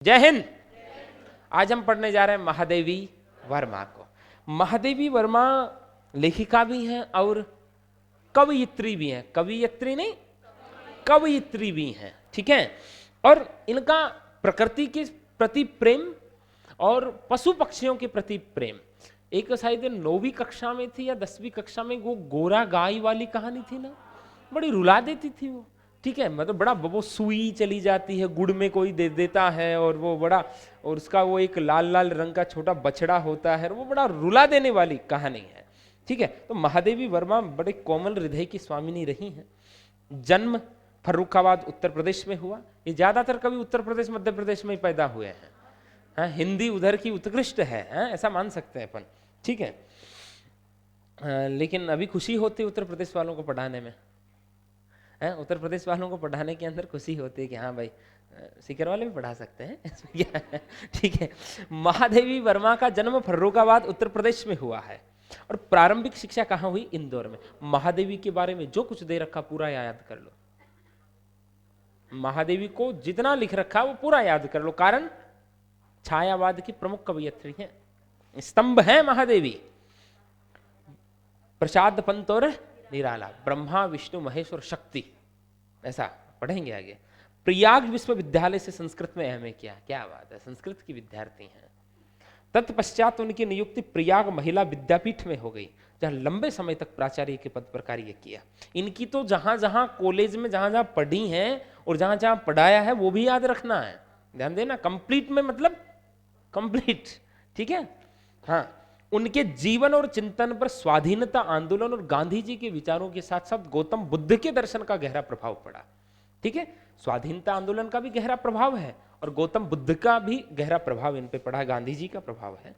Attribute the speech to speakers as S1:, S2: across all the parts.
S1: जय हिंद। आज हम पढ़ने जा रहे हैं महादेवी वर्मा को। महादेवी वर्मा लेखिका भी हैं और कवयित्री भी हैं। कवयित्री नहीं, कवयित्री भी हैं, ठीक है। और इनका प्रकृति के प्रति प्रेम और पशु पक्षियों के प्रति प्रेम, एक शायद 9वीं कक्षा में थी या 10वीं कक्षा में, वो गोरा गाय वाली कहानी थी ना, बड़ी रुला देती थी वो, ठीक है। मतलब बड़ा वो सुई चली जाती है, गुड़ में कोई दे देता है और वो बड़ा, और उसका वो एक लाल लाल रंग का छोटा बछड़ा होता है, वो बड़ा रुला देने वाली कहानी है, ठीक है। तो महादेवी वर्मा बड़े कोमल हृदय की स्वामिनी रही हैं। जन्म फर्रुखाबाद उत्तर प्रदेश में हुआ। ये ज्यादातर कवि उत्तर प्रदेश मध्य प्रदेश में ही पैदा हुए हैं। हिंदी उधर की उत्कृष्ट है, ऐसा मान सकते हैं अपन, ठीक है। लेकिन अभी खुशी होती है उत्तर प्रदेश वालों को पढ़ाने में, उत्तर प्रदेश वालों को पढ़ाने के अंदर खुशी होती है कि हाँ भाई सीकर वाले भी पढ़ा सकते हैं ठीक है। महादेवी वर्मा का जन्म फर्रुखाबाद उत्तर प्रदेश में हुआ है और प्रारंभिक शिक्षा कहाँ हुई? इंदौर में। महादेवी के बारे में जो कुछ दे रखा पूरा याद कर लो, महादेवी को जितना लिख रखा वो पूरा याद कर लो। कारण छायावाद की प्रमुख कवयित्री हैं, स्तंभ है महादेवी। प्रसाद पंत और निराला, ब्रह्मा विष्णु महेश और शक्ति, ऐसा पढ़ेंगे आगे। प्रयाग विश्वविद्यालय से संस्कृत में एमए किया, क्या बात है, संस्कृत की विद्यार्थी हैं। तत्पश्चात उनकी नियुक्ति प्रयाग महिला विद्यापीठ में हो गई, जहां लंबे समय तक प्राचार्य के पद पर कार्य किया। इनकी तो जहां जहां कॉलेज में जहां जहां पढ़ी हैं और जहां जहां पढ़ाया है वो भी याद रखना है, ध्यान देना। कंप्लीट में मतलब कंप्लीट, ठीक है। हाँ, उनके जीवन और चिंतन पर स्वाधीनता आंदोलन और गांधी जी के विचारों के साथ साथ गौतम बुद्ध के दर्शन का गहरा प्रभाव पड़ा, ठीक है। स्वाधीनता आंदोलन का भी गहरा प्रभाव है और गौतम बुद्ध का भी गहरा प्रभाव इन पे पड़ा, गांधी जी का प्रभाव है।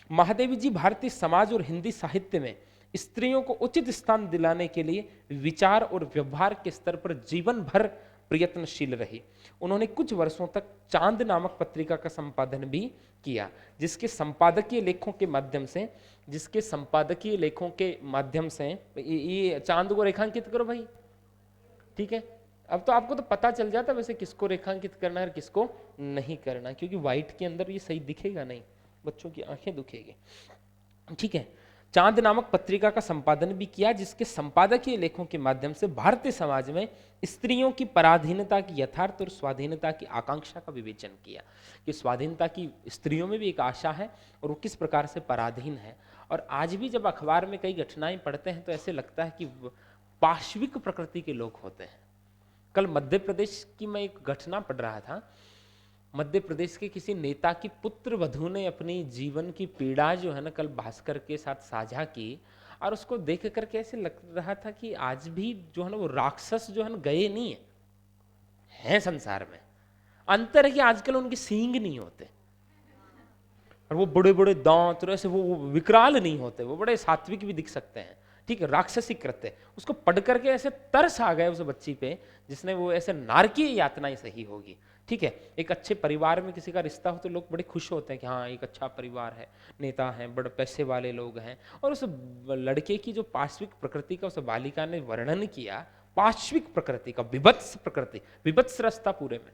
S1: महादेवी जी भारतीय समाज और हिंदी साहित्य में स्त्रियों को उचित स्थान दिलाने के लिए विचार और व्यवहार के स्तर पर जीवन भर प्रयत्नशील रही। उन्होंने कुछ वर्षों तक चांद नामक पत्रिका का संपादन भी किया, जिसके संपादकीय लेखों के माध्यम से ये चांद को रेखांकित करो भाई, ठीक है। अब तो आपको तो पता चल जाता वैसे किसको रेखांकित करना है और किसको नहीं करना, क्योंकि व्हाइट के अंदर ये सही दिखेगा नहीं, बच्चों की आंखें दुखेगी, ठीक है। चांद नामक पत्रिका का संपादन भी किया, जिसके संपादकीय लेखों के माध्यम से भारतीय समाज में स्त्रियों की पराधीनता की यथार्थ और स्वाधीनता की आकांक्षा का विवेचन किया कि स्वाधीनता की स्त्रियों में भी एक आशा है और वो किस प्रकार से पराधीन है। और आज भी जब अखबार में कई घटनाएं पढ़ते हैं तो ऐसे लगता है कि पाश्विक प्रकृति के लोग होते हैं। कल मध्य प्रदेश की मैं एक घटना पढ़ रहा था। मध्य प्रदेश के किसी नेता की पुत्र वधू ने अपनी जीवन की पीड़ा जो है ना कल भास्कर के साथ साझा की, और उसको देख करके ऐसे लग रहा था कि आज भी जो है ना वो राक्षस जो है ना गए नहीं है संसार में। अंतर है कि आजकल उनके सींग नहीं होते और वो बड़े बड़े दांत और ऐसे वो विकराल नहीं होते, वो बड़े सात्विक भी दिख सकते हैं, ठीक है। राक्षसी कृत्य, उसको पढ़ करके ऐसे तरस आ गए उस बच्ची पे जिसने वो ऐसे नारकीय यातनाएं सही होगी, ठीक है। एक अच्छे परिवार में किसी का रिश्ता हो तो लोग बड़े खुश होते हैं कि हाँ एक अच्छा परिवार है, नेता हैं, बड़े पैसे वाले लोग हैं। और उस लड़के की जो पाश्विक प्रकृति का उस बालिका ने वर्णन किया, पाश्विक प्रकृति का, विभत्स प्रकृति, विभत्स रस्ता पूरे में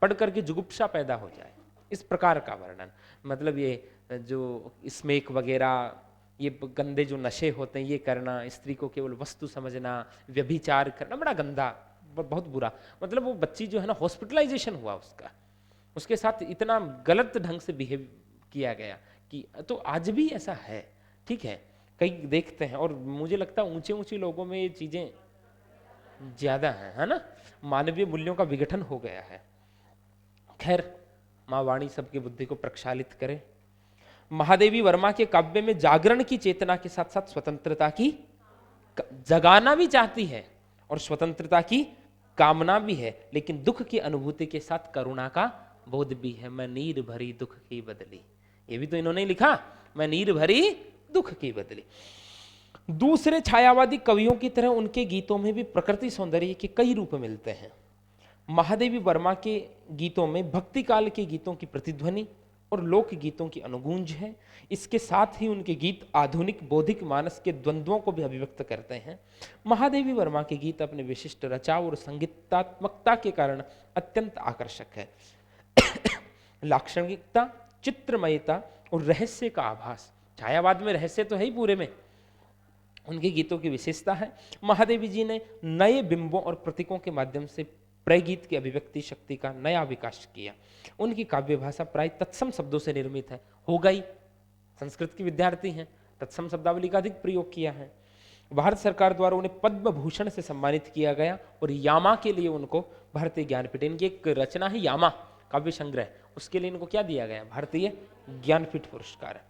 S1: पढ़ करके जुगुप्सा पैदा हो जाए, इस प्रकार का वर्णन। मतलब ये जो स्मेक वगैरह, ये गंदे जो नशे होते हैं ये करना, स्त्री को केवल वस्तु समझना, व्यभिचार करना, बड़ा गंदा, बहुत बुरा। मतलब वो बच्ची जो है ना हॉस्पिटलाइजेशन हुआ उसका, उसके साथ इतना गलत ढंग से बिहेव किया गया कि तो आज भी ऐसा है, ठीक है। कई देखते हैं और मुझे लगता है ऊंचे ऊंचे लोगों में ये चीजें ज्यादा हैं, है ना। मानवीय मूल्यों का विघटन हो गया है। खैर, माँ वाणी सबकी बुद्धि को प्रक्षालित करे। महादेवी वर्मा के काव्य में जागरण की चेतना के साथ साथ स्वतंत्रता की जगाना भी चाहती है और स्वतंत्रता की कामना भी है, लेकिन दुख की अनुभूति के साथ करुणा का बोध भी है। मैं नीर भरी दुख की बदली, ये भी तो इन्होंने लिखा, मैं नीर भरी दुख की बदली। दूसरे छायावादी कवियों की तरह उनके गीतों में भी प्रकृति सौंदर्य के कई रूप मिलते हैं। महादेवी वर्मा के गीतों में भक्ति काल के गीतों की प्रतिध्वनि और लोक गीतों की अनुगूंज है। इसके साथ ही उनके गीत आधुनिक बौद्धिक मानस के द्वंद्वों को भी अभिव्यक्त करते हैं। महादेवी वर्मा के गीत अपने विशिष्ट रचाव और संगीतात्मकता के कारण अत्यंत आकर्षक है। लाक्षणिकता, चित्रमयता और रहस्य का आभास। छायावाद में रहस्य तो है ही पूरे में, उनके गीतों की विशेषता है। महादेवी जी ने नए बिंबों और प्रतीकों के माध्यम से प्रगीत की अभिव्यक्ति शक्ति का नया विकास किया। उनकी काव्य भाषा प्राय तत्सम शब्दों से निर्मित है। हो गई, संस्कृत की विद्यार्थी हैं, तत्सम शब्दावली का अधिक प्रयोग किया है। भारत सरकार द्वारा उन्हें पद्म भूषण से सम्मानित किया गया और यामा के लिए उनको भारतीय ज्ञानपीठ, इनकी एक रचना है यामा काव्य संग्रह, उसके लिए इनको क्या दिया गया? भारतीय ज्ञानपीठ पुरस्कार।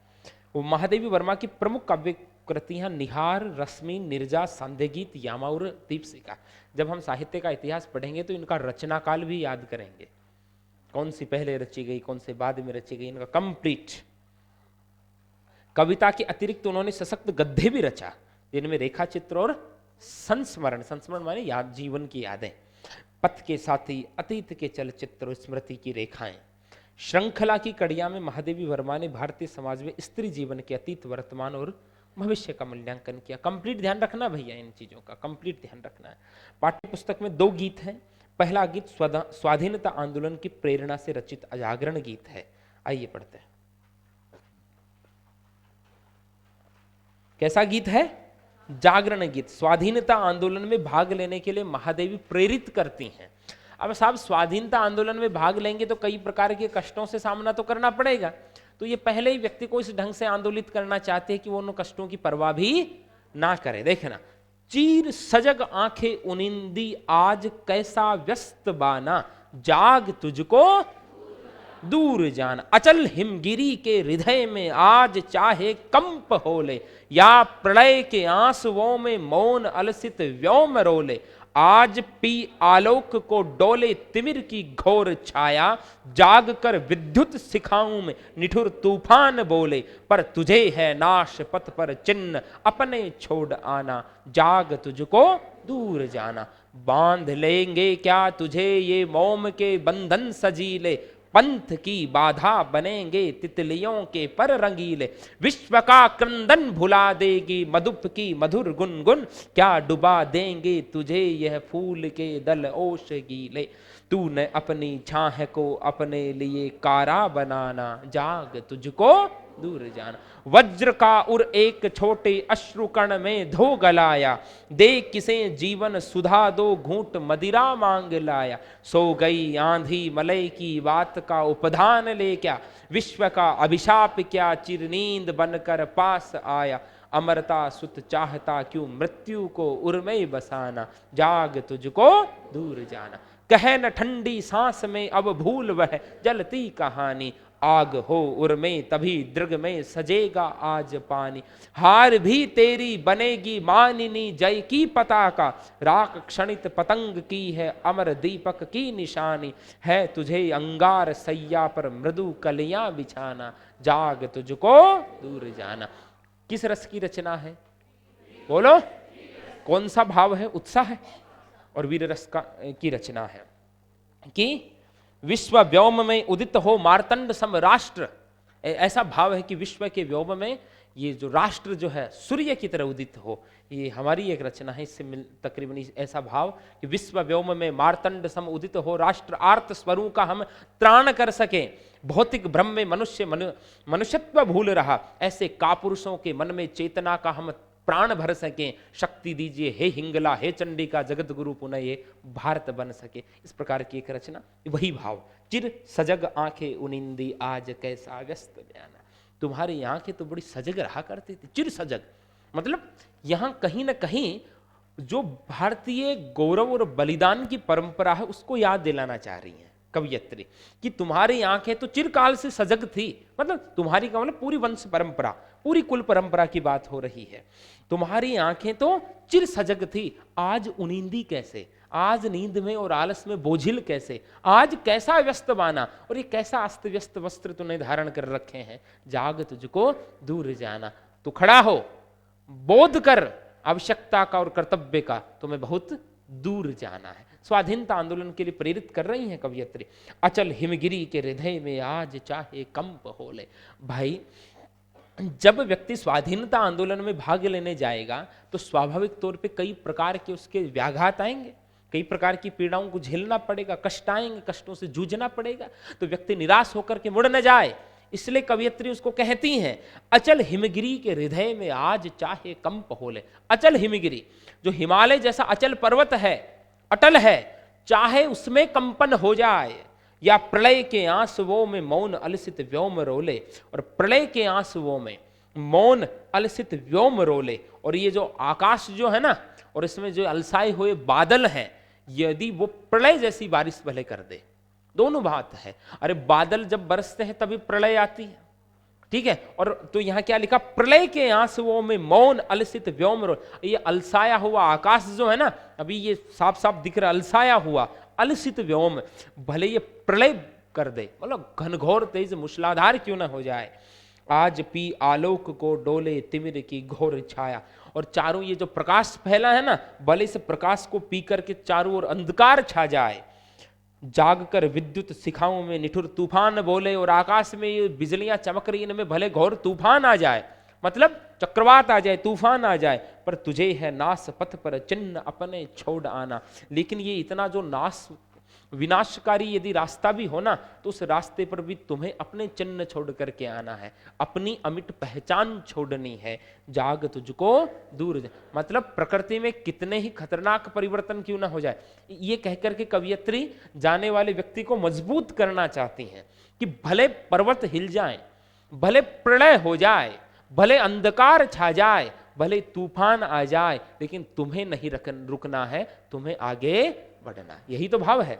S1: वो महादेवी वर्मा की प्रमुख काव्य कृतियां निहार, रश्मि, निर्जा, सांध्य गीत, यामा और दीपशिखा। जब हम साहित्य का इतिहास पढ़ेंगे तो इनका रचना काल भी याद करेंगे, कौन सी पहले रची गई, कौन से बाद में रची गई, इनका कंप्लीट। कविता के अतिरिक्त उन्होंने सशक्त गद्य भी रचा, जिनमें रेखा चित्र और संस्मरण, संस्मरण माने याद, जीवन की यादें, पथ के साथी, अतीत के चलचित्र और स्मृति की रेखाएं। श्रृंखला की कड़िया में महादेवी वर्मा ने भारतीय समाज में स्त्री जीवन के अतीत, वर्तमान और भविष्य का मूल्यांकन किया। कंप्लीट ध्यान रखना भैया, इन चीजों का कंप्लीट ध्यान रखना है। पाठ्य पुस्तक में 2 गीत हैं। पहला गीत स्वाधीनता आंदोलन की प्रेरणा से रचित अजागरण गीत है। आइए पढ़ते हैं। कैसा गीत है? जागरण गीत। स्वाधीनता आंदोलन में भाग लेने के लिए महादेवी प्रेरित करती हैं। अब साहब स्वाधीनता आंदोलन में भाग लेंगे तो कई प्रकार के कष्टों से सामना तो करना पड़ेगा, तो ये पहले ही व्यक्ति को इस ढंग से आंदोलित करना चाहते हैं कि वो उन कष्टों की परवाह भी ना करे। देखना, चीर सजग आंखें उनिंदी आज कैसा व्यस्त बाना, जाग तुझको दूर जाना, अचल हिमगिरी के हृदय में आज चाहे कंप होले, या प्रलय के आंसुओं में मौन अलसित व्योम रोले, आज पी आलोक को डोले तिमिर की घोर छाया, जाग कर विद्युत शिखाओं में निठुर तूफान बोले, पर तुझे है नाश पथ पर चिन्ह अपने छोड़ आना, जाग तुझको दूर जाना। बांध लेंगे क्या तुझे ये मोम के बंधन सजीले, पंथ की बाधा बनेंगे तितलियों के पर रंगीले, विश्व का क्रंदन भुला देगी मधुप की मधुर गुनगुन, क्या डुबा देंगे तुझे यह फूल के दल ओश गीले, तूने अपनी छाह को अपने लिए कारा बनाना, जाग तुझको दूर जाना। वज्र का उर एक छोटे अश्रुकण में धो गलाया, दे किसे जीवन सुधा दो घूंट मदिरा मांग लाया, सो गई आंधी मलय की बात का उपधान ले क्या, विश्व का अभिशाप क्या चिरनींद बनकर पास आया, अमरता सुत चाहता क्यों मृत्यु को उर्मे बसाना, जाग तुझको दूर जाना। कह न ठंडी सांस में अब भूल वह जलती कहानी, आग हो उर्मे तभी दृग में सजेगा आज पानी, हार भी तेरी बनेगी मानिनी जय की पताका, राख क्षणित पतंग की है अमर दीपक की निशानी, है तुझे अंगार सैया पर मृदु कलियां बिछाना, जाग तुझको दूर जाना। किस रस की रचना है? बोलो, कौन सा भाव है? उत्साह है और वीर रस की रचना है कि विश्व व्योम में उदित हो मार्तंड सम राष्ट्र। ऐसा भाव है कि विश्व के व्योम में ये जो राष्ट्र जो है सूर्य की तरह उदित हो। ये हमारी एक रचना है, इससे तकरीबन ऐसा भाव कि विश्व व्योम में मार्तंड सम उदित हो राष्ट्र, आर्त स्वरू का हम त्राण कर सके, भौतिक भ्रम में मनुष्यत्व भूल रहा, ऐसे कापुरुषों के मन में चेतना का हम प्राण भर सके, शक्ति दीजिए हे हिंगला, हे चंडिका, जगत गुरु पुनः ये भारत बन सके। इस प्रकार की एक रचना, वही भाव। चिर सजग आंखें उनिंदी आज कैसा व्यस्त बयाना, तुम्हारी आंखें तो बड़ी सजग रहा करती थी। चिर सजग मतलब यहां कहीं ना कहीं जो भारतीय गौरव और बलिदान की परंपरा है उसको याद दिलाना चाह रही है कवयित्री, कि तुम्हारी आंखें तो चिरकाल से सजग थी। मतलब तुम्हारी का मतलब पूरी वंश परंपरा, पूरी कुल परंपरा की बात हो रही है। तुम्हारी आंखें तो चिर सजग थी, आज उनिंदी कैसे, आज नींद में और आलस में बोझिल कैसे, आज कैसा व्यस्त बाना, और ये कैसा अस्त व्यस्त वस्त्र तूने धारण कर रखे हैं, जाग तुझको दूर जाना। तू खड़ा हो, बोध कर आवश्यकता का और कर्तव्य का, तुम्हें बहुत दूर जाना है। स्वाधीनता आंदोलन के लिए प्रेरित कर रही हैं कवयित्री। अचल हिमगिरी के हृदय में आज चाहे कंप होले। भाई जब व्यक्ति स्वाधीनता आंदोलन में भाग लेने जाएगा तो स्वाभाविक तौर पे कई प्रकार के उसके व्याघात आएंगे, कई प्रकार की पीड़ाओं को झेलना पड़ेगा, कष्ट आएंगे, कष्टों से जूझना पड़ेगा, तो व्यक्ति निराश होकर के मुड़ न जाए। इसलिए कवियत्री उसको कहती हैं, अचल हिमगिरी के हृदय में आज चाहे कंप होले। अचल हिमगिरी, जो हिमालय जैसा अचल पर्वत है, अटल है, चाहे उसमें कंपन हो जाए, या प्रलय के आंसुओं में मौन अलसित व्योम रोले, और प्रलय के आंसुओं में मौन अलसित व्योम रोले, और ये जो आकाश जो है ना, और इसमें जो अलसाए हुए बादल हैं, यदि वो प्रलय जैसी बारिश भले कर दे, दोनों बात है। अरे बादल जब बरसते हैं तभी प्रलय आती है, ठीक है। और तो यहां क्या लिखा, प्रलय के आंसुओं में मौन अलसित व्योम रोल। ये अलसाया हुआ आकाश जो है ना, अभी ये साफ साफ दिख रहा, अलसाया हुआ अलसित व्योम, भले ये प्रलय कर दे, मतलब घनघोर तेज मूसलाधार क्यों ना हो जाए, आज पी आलोक को डोले तिमिर की घोर छाया। और चारों ये जो प्रकाश फैला है ना, भले से प्रकाश को पी करके चारों ओर अंधकार छा जाए, जागकर विद्युत शिखाओं में निठुर तूफान बोले, और आकाश में ये बिजलियां चमक रही, इनमें भले घोर तूफान आ जाए, मतलब चक्रवात आ जाए, तूफान आ जाए, पर तुझे है नाश पथ पर चिन्ह अपने छोड़ आना। लेकिन ये इतना जो नाश विनाशकारी यदि रास्ता भी हो ना, तो उस रास्ते पर भी तुम्हें अपने चिन्ह छोड़ करके आना है, अपनी अमिट पहचान छोड़नी है। जाग तुझको दूर जा, मतलब प्रकृति में कितने ही खतरनाक परिवर्तन क्यों ना हो जाए, ये कहकर के कवियत्री जाने वाले व्यक्ति को मजबूत करना चाहती हैं कि भले पर्वत हिल जाए, भले प्रलय हो जाए, भले अंधकार छा जाए, भले तूफान आ जाए, लेकिन तुम्हें नहीं रुकना है, तुम्हें आगे बढ़ना। यही तो भाव है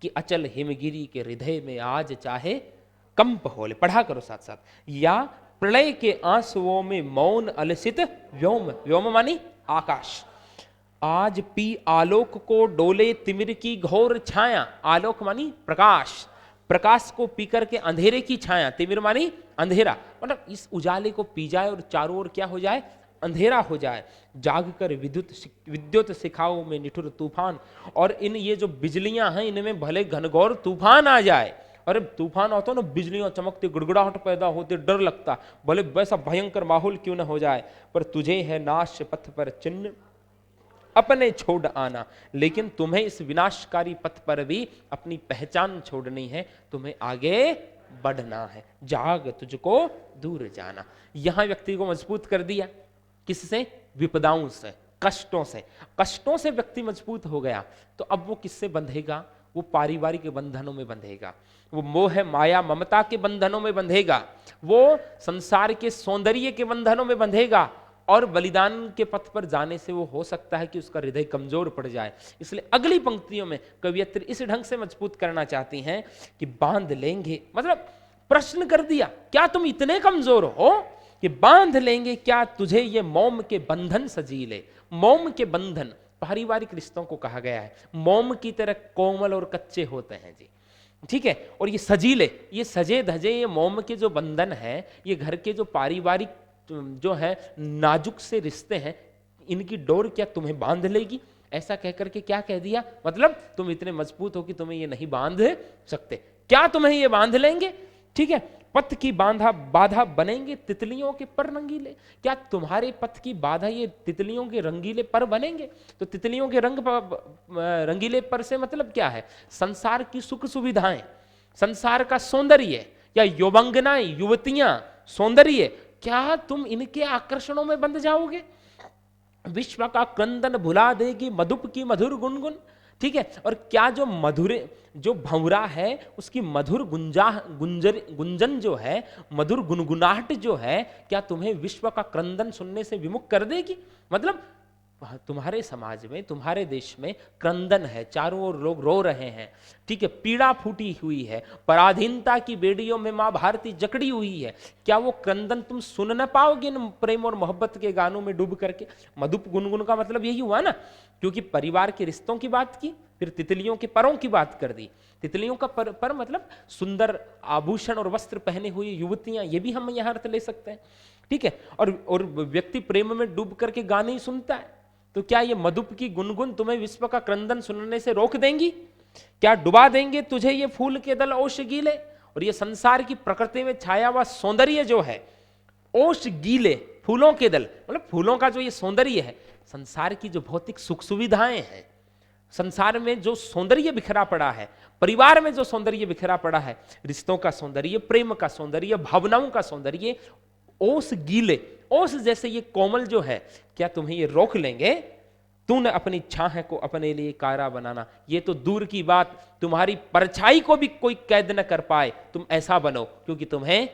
S1: कि अचल हिमगिरी के हृदय में आज चाहे कंप होले, पढ़ा करो साथ साथ, या प्रलय के आंसुओं में मौन अलसित व्योम, व्योम मानी आकाश, आज पी आलोक को डोले तिमिर की घोर छाया। आलोक मानी प्रकाश, प्रकाश को पी करके अंधेरे की छाया, तिमिर मानी अंधेरा, मतलब इस उजाले को पी जाए और चारों ओर क्या हो जाए, अंधेरा हो जाए। जागकर विद्युत शिखाओं में निठुर तूफान, और इन ये जो बिजलियां हैं इनमें भले घनघोर तूफान आ जाए, अरे तूफान होता ना, बिजलियां चमकती, गुड़गुड़ाहट पैदा होती, डर लगता, भले वैसा भयंकर माहौल क्यों ना हो जाए, पर तुझे है नाश पथ पर चिन्ह अपने छोड़ आना। लेकिन तुम्हें इस विनाशकारी पथ पर भी अपनी पहचान छोड़नी है, तुम्हें आगे बढ़ना है, जाग तुझको दूर जाना। यहां व्यक्ति को मजबूत कर दिया, किससे, विपदाओं से, कष्टों से। कष्टों से व्यक्ति मजबूत हो गया, तो अब वो किससे बंधेगा, वो पारिवारिक बंधनों में बंधेगा, वो मोह माया ममता के बंधनों में बंधेगा, वो संसार के सौंदर्य के बंधनों में बंधेगा, और बलिदान के पथ पर जाने से वो हो सकता है कि उसका हृदय कमजोर पड़ जाए। इसलिए अगली पंक्तियों में कवियत्री इस ढंग से मजबूत करना चाहती हैं कि बांध लेंगे, मतलब प्रश्न कर दिया, क्या तुम इतने कमजोर हो कि बांध लेंगे क्या तुझे ये मोम के बंधन सजीले। मोम के बंधन पारिवारिक रिश्तों को कहा गया है, मोम की तरह कोमल और कच्चे होते हैं जी, ठीक है। और ये सजीले, ये सजे धजे, ये मोम के जो बंधन है, ये घर के जो पारिवारिक जो है नाजुक से रिश्ते हैं, इनकी डोर क्या तुम्हें बांध लेगी। ऐसा कहकर के क्या कह दिया, मतलब तुम इतने मजबूत हो कि तुम्हें ये नहीं बांध सकते, क्या तुम्हें ये बांध लेंगे, ठीक है। पथ की बाधा बनेंगे तितलियों के पर रंगीले, क्या तुम्हारे पथ की बाधा ये तितलियों के रंगीले पर बनेंगे। तो तितलियों के रंगीले पर से मतलब क्या है, संसार की सुख सुविधाएं, संसार का सौंदर्य, या यौवंगनाएं, युवतियां, सौंदर्य, क्या तुम इनके आकर्षणों में बंध जाओगे। विश्व का क्रंदन भुला देगी मधुप की मधुर गुनगुन, ठीक है। और क्या जो मधुर, जो भंवरा है उसकी मधुर गुंजन जो है, मधुर गुनगुनाहट जो है, क्या तुम्हें विश्व का क्रंदन सुनने से विमुख कर देगी। मतलब तुम्हारे समाज में, तुम्हारे देश में क्रंदन है, चारों ओर लोग रो रहे हैं, ठीक है, पीड़ा फूटी हुई है, पराधीनता की बेड़ियों में मां भारती जकड़ी हुई है, क्या वो क्रंदन तुम सुन न पाओगे इन प्रेम और मोहब्बत के गानों में डूब करके। मधुप गुनगुन का मतलब यही हुआ ना, क्योंकि परिवार के रिश्तों की बात की, फिर तितलियों के परों की बात कर दी। तितलियों का पर मतलब सुंदर आभूषण और वस्त्र पहने हुई युवतियां, ये भी हम यहां अर्थ ले सकते हैं, ठीक है। और व्यक्ति प्रेम में डूब करके गाने ही सुनता है, तो क्या ये मधुप की गुनगुन तुम्हें विश्व का क्रंदन सुनने से रोक देंगी। क्या डुबा देंगे तुझे ये फूल के दल ओश गीले। और ये संसार की प्रकृति में छाया हुआ सौंदर्य जो है, ओश गीले, फूलों के दल, मतलब फूलों का जो ये सौंदर्य है, संसार की जो भौतिक सुख सुविधाएं हैं, संसार में जो सौंदर्य बिखरा पड़ा है, परिवार में जो सौंदर्य बिखरा पड़ा है, रिश्तों का सौंदर्य, प्रेम का सौंदर्य, भावनाओं का सौंदर्य, ओस गीले, ओस जैसे ये कोमल जो है, क्या तुम्हें ये रोक लेंगे? तूने अपनी छाह को अपने लिए कायरा बनाना, ये तो दूर की बात, तुम्हारी परछाई को भी कोई कैद न कर पाए। तुम ऐसा बनो, क्योंकि तुम्हें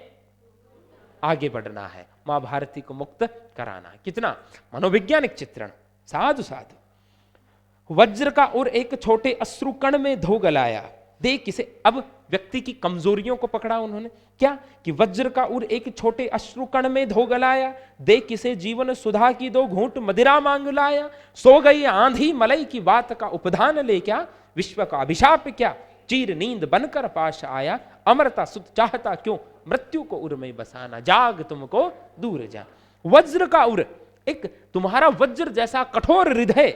S1: आगे बढ़ना है, मां भारती को मुक्त कराना है। कितना मनोवैज्ञानिक चित्रण, साधु साधु। वज्र का और एक छोटे अश्रु कण में धो गलाया, देख किसे, अब व्यक्ति की कमजोरियों को पकड़ा उन्होंने, क्या कि वज्र का उर एक छोटे अश्रु कण में धो गलाया, देख किसे जीवन सुधा की दो घूंट मदिरा मांग लाया। सो गई आंधी मलई की बात का उपधान ले क्या, विश्व का अभिशाप क्या, चीर नींद बनकर पास आया। अमरता सुत चाहता क्यों, मृत्यु को उर में बसाना, जाग तुमको दूर जा। वज्र का उर, एक तुम्हारा वज्र जैसा कठोर हृदय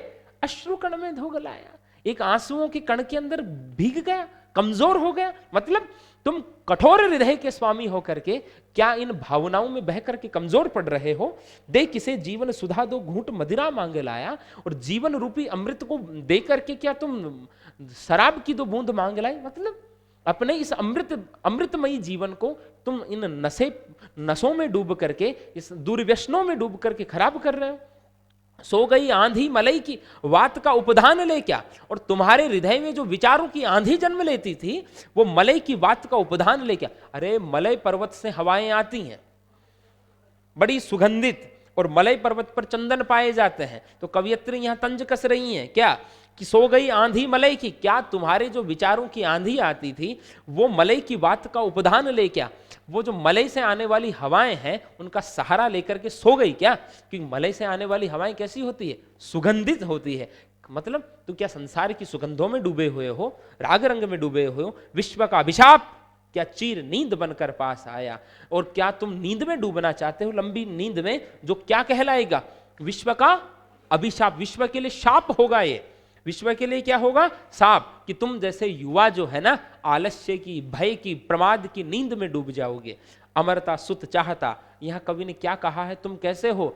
S1: अश्रु कण में धो गलाया, एक आंसुओं के कण के अंदर भीग गया, कमजोर हो गया। मतलब तुम कठोर हृदय के स्वामी होकर के क्या इन भावनाओं में बह करके कमजोर पड़ रहे हो? देख किसे जीवन सुधा दो घूंट मदिरा मांग लाया, और जीवन रूपी अमृत को दे करके क्या तुम शराब की दो बूंद मांग लाए? मतलब अपने इस अमृतमयी जीवन को तुम इन नशों में डूब करके, इस दुर्व्यसनों में डूब करके खराब कर रहे हो। सो गई आंधी मलई की वात का उपधान ले क्या, और तुम्हारे हृदय में जो विचारों की आंधी जन्म लेती थी, वो मलई की वात का उपधान ले क्या। अरे मलय पर्वत से हवाएं आती हैं बड़ी सुगंधित, और मलय पर्वत पर चंदन पाए जाते हैं। तो कवियत्री यहां तंज कस रही हैं क्या कि सो गई आंधी मलय की, क्या तुम्हारे जो विचारों की आंधी आती थी वो मलय की बात का उपधान ले क्या, वो जो मलय से आने वाली हवाएं हैं उनका सहारा लेकर के सो गई क्या? क्योंकि मलय से आने वाली हवाएं कैसी होती है? सुगंधित होती है। मतलब तू क्या संसार की सुगंधों में डूबे हुए हो, राग रंग में डूबे हुए हो? विश्व का अभिशाप क्या चीर नींद बनकर पास आया, और क्या तुम नींद में डूबना चाहते हो, लंबी नींद में, जो क्या कहलाएगा? विश्व का अभिशाप, विश्व के लिए शाप होगा। ये विश्व के लिए क्या होगा? साप, कि तुम जैसे युवा जो है ना, आलस्य की, भय की, प्रमाद की नींद में डूब जाओगे। अमरता सुत चाहता, यहां कवि ने क्या कहा है? तुम कैसे हो?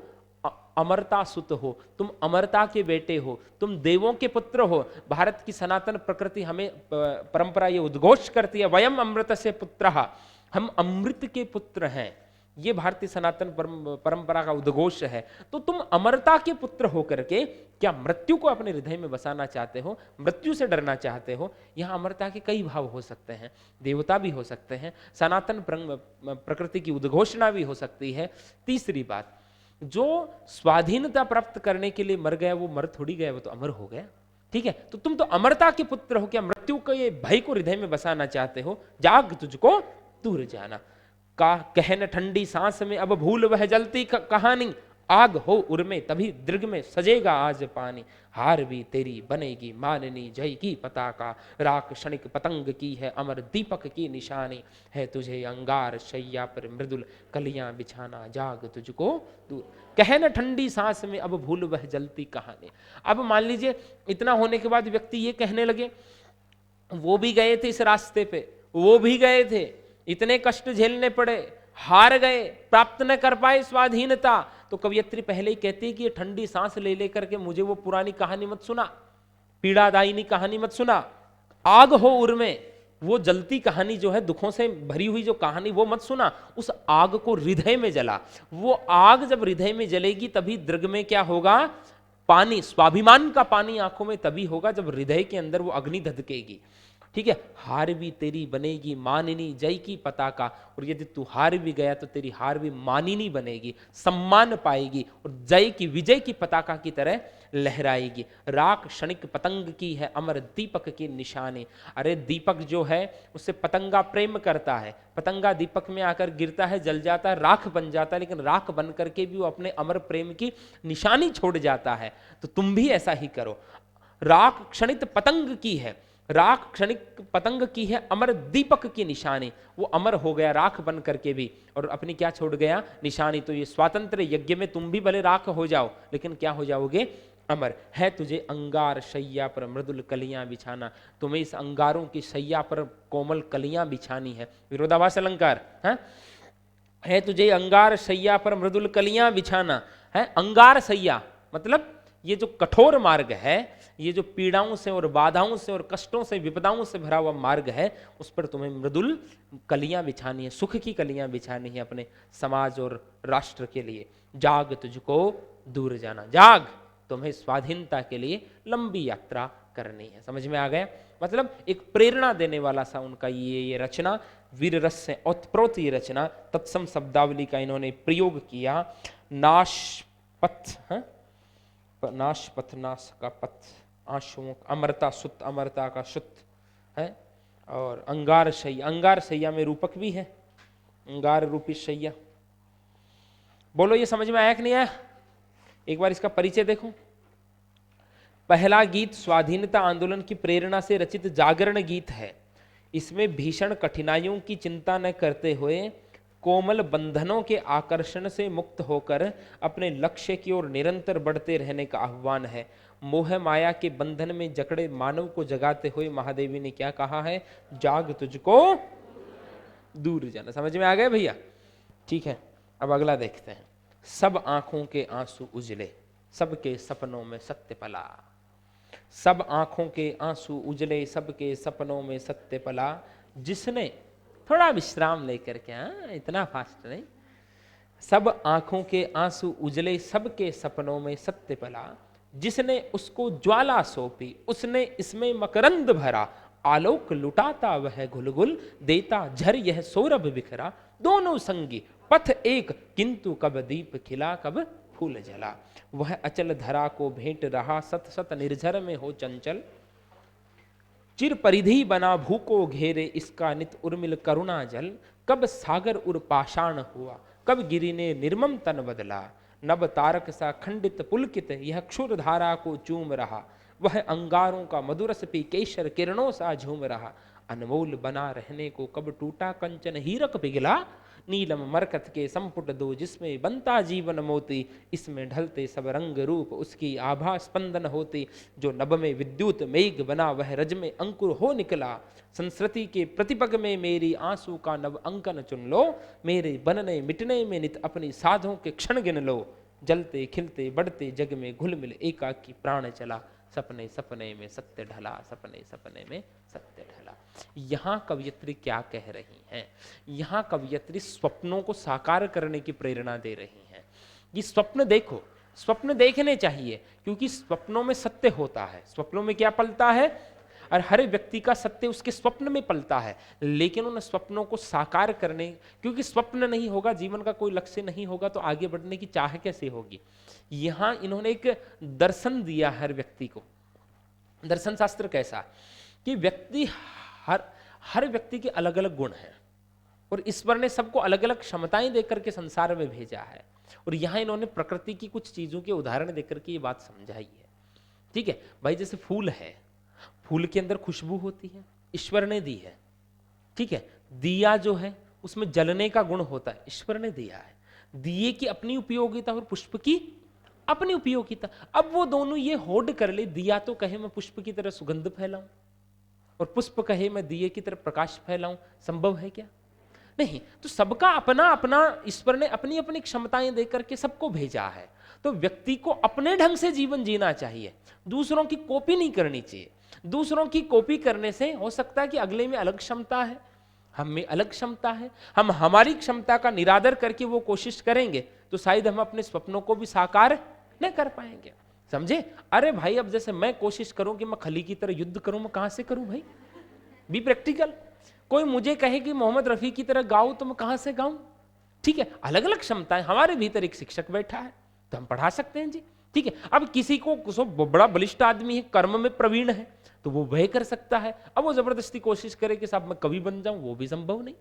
S1: अमरता सुत हो, तुम अमरता के बेटे हो, तुम देवों के पुत्र हो। भारत की सनातन प्रकृति हमें परंपरा ये उद्घोष करती है, वयम अमृत से पुत्रः, हम अमृत के पुत्र हैं। ये भारतीय सनातन परंपरा का उद्घोष है। तो तुम अमरता के पुत्र होकर के क्या मृत्यु को अपने हृदय में बसाना चाहते हो? मृत्यु से डरना चाहते हो? यहाँ अमरता के कई भाव हो सकते हैं, देवता भी हो सकते हैं, सनातन प्रकृति की उद्घोषणा भी हो सकती है। तीसरी बात, जो स्वाधीनता प्राप्त करने के लिए मर गया वो मर थोड़ी गया, वो तो अमर हो गया। ठीक है, तो तुम तो अमरता के पुत्र हो, क्या मृत्यु के ये भय को हृदय में बसाना चाहते हो? जाग तुझको दूर जाना। का कहन ठंडी सांस में अब भूल वह जलती कहानी, आग हो उर्मे तभी दृग में सजेगा आज पानी। हार भी तेरी बनेगी माननी जय की पताका, राख क्षणिक पतंग की है अमर दीपक की निशानी। है तुझे अंगार शैया पर मृदुल कलियां बिछाना, जाग तुझको दूर। कहन ठंडी सांस में अब भूल वह जलती कहानी। अब मान लीजिए इतना होने के बाद व्यक्ति ये कहने लगे, वो भी गए थे इस रास्ते पे, वो भी गए थे, इतने कष्ट झेलने पड़े, हार गए, प्राप्त न कर पाए स्वाधीनता। तो कवियत्री पहले ही कहती है कि ये ठंडी सांस ले लेकर के मुझे वो पुरानी कहानी मत सुना, पीड़ादायिनी कहानी मत सुना। आग हो उर में, वो जलती कहानी जो है, दुखों से भरी हुई जो कहानी, वो मत सुना। उस आग को हृदय में जला। वो आग जब हृदय में जलेगी तभी दृग में क्या होगा? पानी, स्वाभिमान का पानी आंखों में तभी होगा जब हृदय के अंदर वो अग्नि धधकेगी। ठीक है, हार भी तेरी बनेगी मानिनी जय की पताका, और यदि तू हार भी गया तो तेरी हार भी मानिनी बनेगी, सम्मान पाएगी, और जय की, विजय की पताका की तरह लहराएगी। राख क्षणिक पतंग की है अमर दीपक की निशानी। अरे दीपक जो है उससे पतंगा प्रेम करता है, पतंगा दीपक में आकर गिरता है, जल जाता है, राख बन जाता है, लेकिन राख बन करके भी वो अपने अमर प्रेम की निशानी छोड़ जाता है। तो तुम भी ऐसा ही करो। राख क्षणित पतंग की है, राख क्षणिक पतंग की है अमर दीपक की निशानी। वो अमर हो गया राख बन करके भी, और अपनी क्या छोड़ गया? निशानी। तो ये स्वातंत्र यज्ञ में तुम भी भले राख हो जाओ, लेकिन क्या हो जाओगे? अमर। है तुझे अंगार शैया पर मृदुल कलियां बिछाना, तुम्हें इस अंगारों की शैया पर कोमल कलियां बिछानी है। विरोधाभास अलंकार है तुझे अंगार शैया पर मृदुल कलियां बिछाना है। अंगार शैया मतलब ये जो कठोर मार्ग है, ये जो पीड़ाओं से और बाधाओं से और कष्टों से विपदाओं से भरा हुआ मार्ग है, उस पर तुम्हें मृदुल कलियां बिछानी है, सुख की कलियां बिछानी है अपने समाज और राष्ट्र के लिए। जाग तुझको दूर जाना, जाग, तुम्हें स्वाधीनता के लिए लंबी यात्रा करनी है। समझ में आ गया? मतलब एक प्रेरणा देने वाला सा उनका ये रचना, वीर रस से ओतप्रोत ये रचना, तत्सम शब्दावली का इन्होंने प्रयोग किया। नाशपथ, नाशपथ, नाश का पथ, आंसुओं, अमरता सुत, अमरता का सुत है, और अंगार शैया, अंगार शैया में रूपक भी है, अंगार रूपी शैया। बोलो ये समझ में आया कि नहीं आया? एक बार इसका परिचय देखो। पहला गीत स्वाधीनता आंदोलन की प्रेरणा से रचित जागरण गीत है। इसमें भीषण कठिनाइयों की चिंता न करते हुए कोमल बंधनों के आकर्षण से मुक्त होकर अपने लक्ष्य की ओर निरंतर बढ़ते रहने का आह्वान है। मोह माया के बंधन में जकड़े मानव को जगाते हुए महादेवी ने क्या कहा है? जाग तुझको दूर जाना। समझ में आ गए भैया? ठीक है, अब अगला देखते हैं। सब आंखों के आंसू उजले, सबके सपनों में सत्य पला। सब आंखों के आंसू उजले, सबके सपनों में सत्य पला। जिसने, थोड़ा विश्राम लेकर के, इतना फास्ट नहीं। सब आंखों के आंसू उजले, सबके सपनों में सत्य पला। जिसने उसको ज्वाला सौंपी, उसने इसमें मकरंद भरा। आलोक लुटाता वह घुलघुल, देता झर यह सौरभ बिखरा। दोनों संगी पथ एक, किंतु कब दीप खिला, कब फूल जला। वह अचल धरा को भेंट रहा, सत सत निर्झर में हो चंचल। चिर परिधि बना भू को घेरे, इसका नित उर्मिल करुणा जल। कब सागर उर पाषाण हुआ, कब गिरि ने निर्मम तन बदला। नभ तारक सा खंडित पुलकित, यह क्षुर धारा को चूम रहा। वह अंगारों का मधुरस पी, केशर किरणों सा झूम रहा। अनमोल बना रहने को कब टूटा, कंचन हीरक पिघला। नीलम मरकत के संपुट दो, जिसमें बनता जीवन मोती। इसमें ढलते सब रंग रूप, उसकी आभा स्पंदन होती। जो नभ में विद्युत मेघ बना, वह रज में अंकुर हो निकला। संस्कृति के प्रतिपग में मेरी आंसू का नव अंकन चुन लो। मेरे बनने मिटने में नित अपनी साधों के क्षण गिन लो। जलते खिलते बढ़ते जग में घुल मिल एकाकी प्राण चला। सपने सपने में सत्य ढला, सपने सपने में सत्य ढला। यहां कवयित्री क्या कह रही हैं? यहां कवयित्री स्वप्नों को साकार करने की प्रेरणा दे रही हैं। ये स्वप्न देखो, स्वप्न देखने चाहिए, क्योंकि स्वप्नों में सत्य होता है। स्वप्नों में क्या पलता है? और हर व्यक्ति का सत्य उसके स्वप्न में पलता है। लेकिन उन स्वप्नों को साकार करने, क्योंकि स्वप्न नहीं होगा, जीवन का कोई लक्ष्य नहीं होगा, तो आगे बढ़ने की चाह कैसे होगी? यहां इन्होंने एक दर्शन दिया हर व्यक्ति को। दर्शन शास्त्र कैसा कि व्यक्ति, हर व्यक्ति के अलग अलग गुण हैं, और ईश्वर ने सबको अलग अलग क्षमताएं देकर के संसार में भेजा है। और यहां इन्होंने प्रकृति की कुछ चीजों के उदाहरण देकर के ये बात समझाई है। ठीक है भाई, जैसे फूल है, फूल के अंदर खुशबू होती है, ईश्वर ने दी है। ठीक है, दिया जो है उसमें जलने का गुण होता है, ईश्वर ने दिया है। दिए की अपनी उपयोगिता और पुष्प की अपनी उपयोगिता। अब वो दोनों ये होड़ कर ले, दिया तो कहे मैं पुष्प की तरह सुगंध फैलाऊं, और पुष्प कहे मैं दिए की तरह प्रकाश फैलाऊं, संभव है क्या? नहीं। तो सबका अपना अपना, ईश्वर ने अपनी अपनी क्षमताएं देकर के सबको भेजा है। तो व्यक्ति को अपने ढंग से जीवन जीना चाहिए, दूसरों की कॉपी नहीं करनी चाहिए। दूसरों की कॉपी करने से हो सकता है कि अगले में अलग क्षमता है, हम में अलग क्षमता है, हम हमारी क्षमता का निरादर करके वो कोशिश करेंगे तो शायद हम अपने स्वप्नों को भी साकार नहीं कर पाएंगे। समझे? अरे भाई, अब जैसे मैं कोशिश करूं कि मैं खली की तरह युद्ध करूं, मैं कहां से करूं भाई? Be practical. कोई मुझे कहे कि मोहम्मद रफी की तरह गाऊं, तो मैं कहां से गाऊं? ठीक है, अलग अलग क्षमताएं। हमारे भीतर एक शिक्षक बैठा है तो हम पढ़ा सकते हैं जी। ठीक है, अब किसी को बड़ा बलिष्ठ आदमी है, कर्म में प्रवीण है, तो वो वह कर सकता है। अब वो जबरदस्ती कोशिश करे कि साहब मैं कवि बन जाऊं, वो भी संभव नहीं।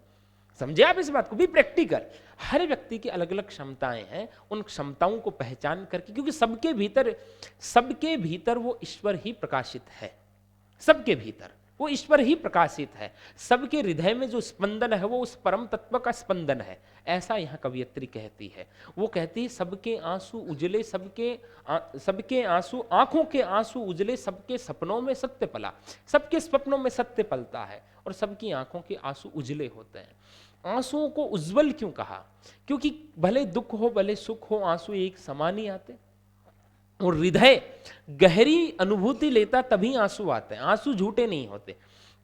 S1: समझे आप इस बात को? भी प्रैक्टिकल। हर व्यक्ति की अलग अलग क्षमताएं हैं, उन क्षमताओं को पहचान करके, क्योंकि सबके भीतर वो ईश्वर ही प्रकाशित है। सबके भीतर वो ईश्वर ही प्रकाशित है। सबके हृदय में जो स्पंदन है वो उस परम तत्व का स्पंदन है। ऐसा यहां कवयित्री कहती है। वो कहती है सबके आंसू उजले, सबके आंसू, आंखों के आंसू उजले, सबके सपनों में सत्य पला। सबके सपनों में सत्य पलता है और सबकी आंखों के आंसू उजले होते हैं। आंसुओं को उज्जवल क्यों कहा? क्योंकि भले दुख हो भले सुख हो, आंसू एक समान ही आते। और हृदय गहरी अनुभूति लेता तभी आंसू आते हैं। आंसू झूठे नहीं होते।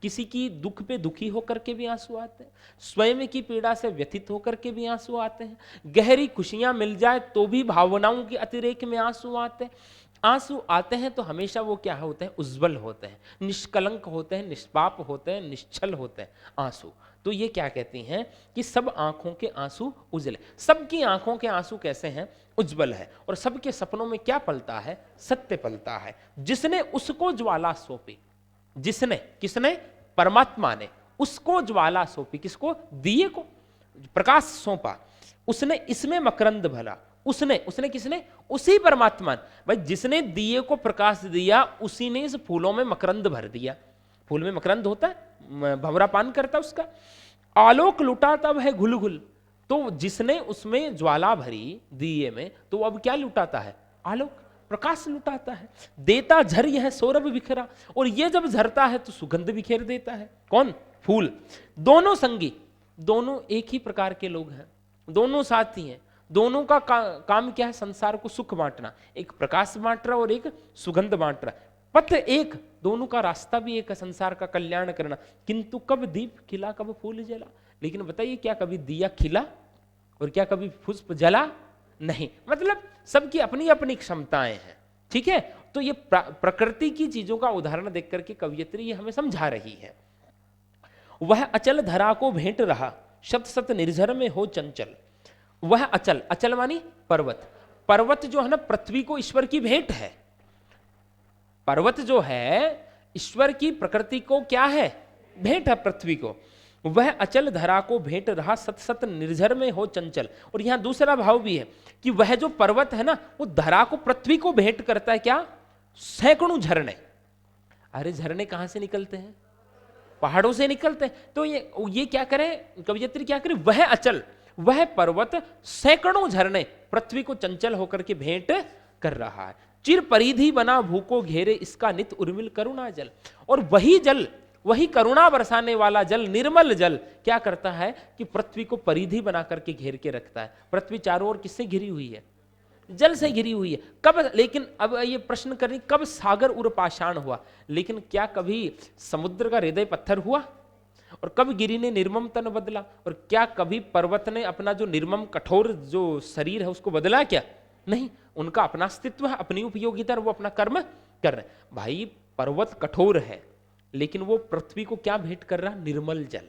S1: किसी की दुख पे दुखी होकर के भी आंसू आते हैं, स्वयं की पीड़ा से व्यथित होकर के भी आंसू आते हैं, गहरी खुशियां मिल जाए तो भी भावनाओं के अतिरेक में आंसू आते हैं। आंसू आते हैं तो हमेशा वो क्या होते हैं? उज्जवल होते हैं, निष्कलंक होते हैं, निष्पाप होते हैं, निश्चल होते हैं आंसू। तो ये क्या कहती हैं कि सब आंखों के आंसू उजले। सबकी आंखों के आंसू कैसे हैं? उज्जवल है। और सबके सपनों में क्या पलता है? सत्य पलता है। जिसने उसको ज्वाला सौंपी, जिसने, किसने? परमात्मा ने उसको ज्वाला सौंपी। किसको? दिए को प्रकाश सौंपा। उसने इसमें मकरंद भरा। उसने किसने? उसी परमात्मा ने। भाई जिसने दिए को प्रकाश दिया उसी ने इस फूलों में मकरंद भर दिया। फूल में मकरंद होता है, भंवरा पान करता उसका। आलोक लुटा तब है घुल घुल। तो जिसने उसमें ज्वाला भरी दिए में, तो अब क्या लुटाता है? आलोक, प्रकाश लुटाता है। देता झर यह सौरभ बिखरा। और ये जब झरता है तो सुगंध बिखेर देता है। कौन? फूल। दोनों संगी, दोनों एक ही प्रकार के लोग हैं, दोनों साथी हैं। दोनों का काम क्या है? संसार को सुख बांटना। एक प्रकाश बांट रहा और एक सुगंध बांट रहा। पथ एक, दोनों का रास्ता भी एक है, संसार का कल्याण करना। किंतु कब दीप खिला, कब फूल जला। लेकिन बताइए, क्या कभी दिया खिला और क्या कभी पुष्प जला? नहीं। मतलब सबकी अपनी अपनी क्षमताएं हैं। ठीक है। तो ये प्रकृति की चीजों का उदाहरण देख करके कवियत्री ये हमें समझा रही है। वह अचल धरा को भेंट रहा, शत शत निर्झर में हो चंचल। वह अचल, अचल मानी पर्वत। पर्वत जो है ना, पृथ्वी को ईश्वर की भेंट है। पर्वत जो है ईश्वर की, प्रकृति को क्या है? भेंट है पृथ्वी को। वह अचल धरा को भेंट रहा, सत सत निर्झर में हो चंचल। और यहां दूसरा भाव भी है कि वह जो पर्वत है ना, वो धरा को, पृथ्वी को भेंट करता है। क्या? सैकड़ों झरने। अरे झरने कहां से निकलते हैं? पहाड़ों से निकलते हैं। तो ये क्या करे कवियत्री? क्या करे? वह अचल, वह पर्वत सैकड़ों झरने पृथ्वी को चंचल होकर के भेंट कर रहा है। चिर परिधि बना भूको घेरे, इसका नित उर्मिल करुणा जल। और वही जल, वही करुणा बरसाने वाला जल, निर्मल जल क्या करता है कि पृथ्वी को परिधि बना करके घेर के रखता है। पृथ्वी चारों ओर किससे घिरी हुई है? जल से घिरी हुई है। कब? लेकिन अब ये प्रश्न करें, कब सागर उर पाषाण हुआ? लेकिन क्या कभी समुद्र का हृदय पत्थर हुआ? और कब गिरी ने निर्मम तन बदला? और क्या कभी पर्वत ने अपना जो निर्मम कठोर जो शरीर है उसको बदला? क्या? नहीं। उनका अपना अस्तित्व है, अपनी उपयोगिता, वो अपना कर्म कर रहे हैं। भाई पर्वत कठोर है, लेकिन वो पृथ्वी को क्या भेंट कर रहा? निर्मल जल।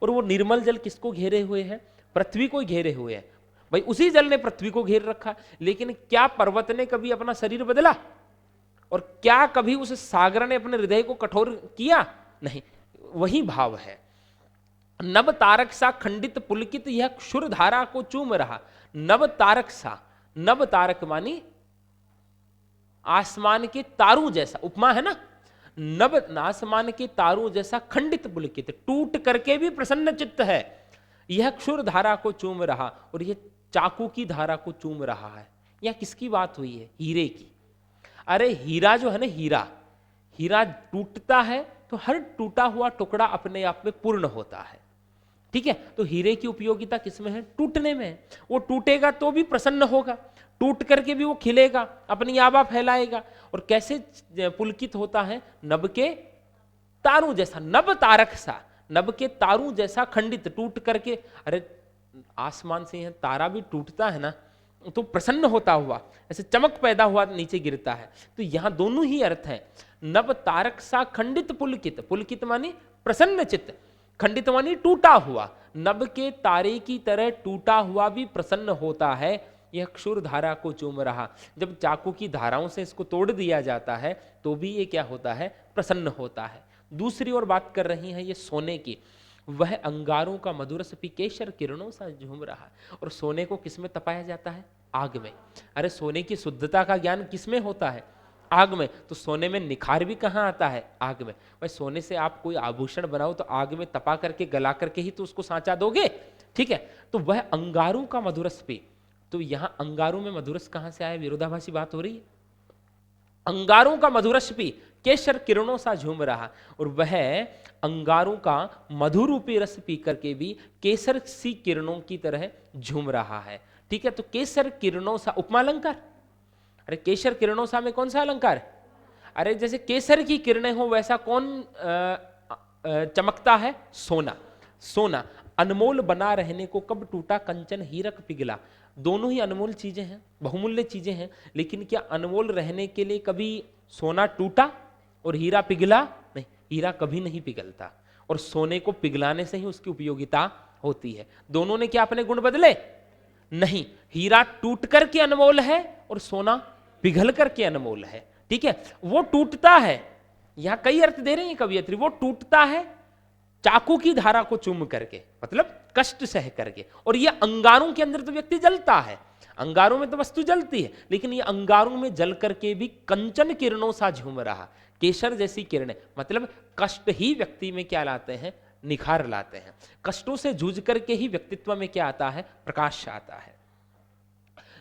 S1: और वो निर्मल जल किसको घेरे हुए है? पृथ्वी को घेरे हुए है। भाई उसी जल ने पृथ्वी को घेर रखा। लेकिन क्या पर्वत ने कभी अपना शरीर बदला? और क्या कभी उस सागर ने अपने हृदय को कठोर किया? नहीं। वही भाव है। नव तारक सा खंडित पुलकित, यह क्षुर धारा को चूम रहा। नव तारक सा, नव तारक मानी आसमान के तारों जैसा, उपमा है ना। नव आसमान के तारों जैसा खंडित पुलकित, टूट करके भी प्रसन्न चित्त है। यह क्षुर धारा को चूम रहा, और यह चाकू की धारा को चूम रहा है। यह किसकी बात हुई है? हीरे की। अरे हीरा जो है ना, हीरा, हीरा टूटता है तो हर टूटा हुआ टुकड़ा अपने आप में पूर्ण होता है। ठीक है। तो हीरे की उपयोगिता किसमें है? टूटने में है। वो टूटेगा तो भी प्रसन्न होगा, टूट करके भी वो खिलेगा, अपनी आभा फैलाएगा। और कैसे पुलकित होता है? नभ के तारों जैसा, नभ तारक सा, नभ के तारों जैसा खंडित, टूट करके। अरे आसमान से यह तारा भी टूटता है ना, तो प्रसन्न होता हुआ, ऐसे चमक पैदा हुआ नीचे गिरता है। तो यहां दोनों ही अर्थ हैं। नभ तारक सा खंडित पुलकित, पुलकित मानी प्रसन्न चित्त, खंडित मानी टूटा हुआ। नभ के तारे की तरह टूटा हुआ भी प्रसन्न होता है। यह क्षुर धारा को चूम रहा। जब चाकू की धाराओं से इसको तोड़ दिया जाता है तो भी ये क्या होता है? प्रसन्न होता है। दूसरी ओर बात कर रही है ये सोने की। वह अंगारों का मधुरस पी केशर किरणों सा झूम रहा। और सोने को किसमें तपाया जाता है? आग में। अरे सोने की शुद्धता का ज्ञान किसमें होता है? आग में। तो सोने में निखार भी कहाँ आता है? आग में। भाई सोने से आप कोई आभूषण बनाओ तो आग में तपा करके, गला करके ही तो उसको सांचा दोगे। ठीक है। तो वह अंगारों का मधुरस पी। तो यहां अंगारों में मधुरस कहां से आया? विरोधाभासी बात हो रही है। अंगारों का मधुरस पी केशर किरणों सा झूम रहा। और वह अंगारों का मधुर रूपी रस पी करके भी केसर सी किरणों की तरह झूम रहा है। ठीक है। तो केसर किरणों सा उपमा अलंकार। अरे केसर किरणों में कौन सा अलंकार? अरे जैसे केसर की किरणें हो वैसा कौन चमकता है? सोना। सोना अनमोल बना रहने को कब टूटा कंचन हीरक पिघला। दोनों ही अनमोल चीजें हैं, बहुमूल्य चीजें हैं, लेकिन क्या अनमोल रहने के लिए कभी सोना टूटा और हीरा पिघला? नहीं, हीरा कभी नहीं पिघलता और सोने को पिघलाने से ही उसकी उपयोगिता होती है। दोनों ने क्या अपने गुण बदले? नहीं, हीरा टूट करके अनमोल है और सोना पिघल करके अनमोल है। ठीक है, वो टूटता है, यहां कई अर्थ दे रहे हैं कवियत्री, वो टूटता है चाकू की धारा को चूम करके, मतलब कष्ट सह करके, और ये अंगारों के अंदर तो व्यक्ति जलता है, अंगारों में तो वस्तु जलती है, लेकिन ये अंगारों में जल करके भी कंचन किरणों सा झूम रहा, केसर जैसी किरणें, मतलब कष्ट ही व्यक्ति में क्या लाते हैं? निखार लाते हैं। कष्टों से जूझ करके ही व्यक्तित्व में क्या आता है? प्रकाश आता है।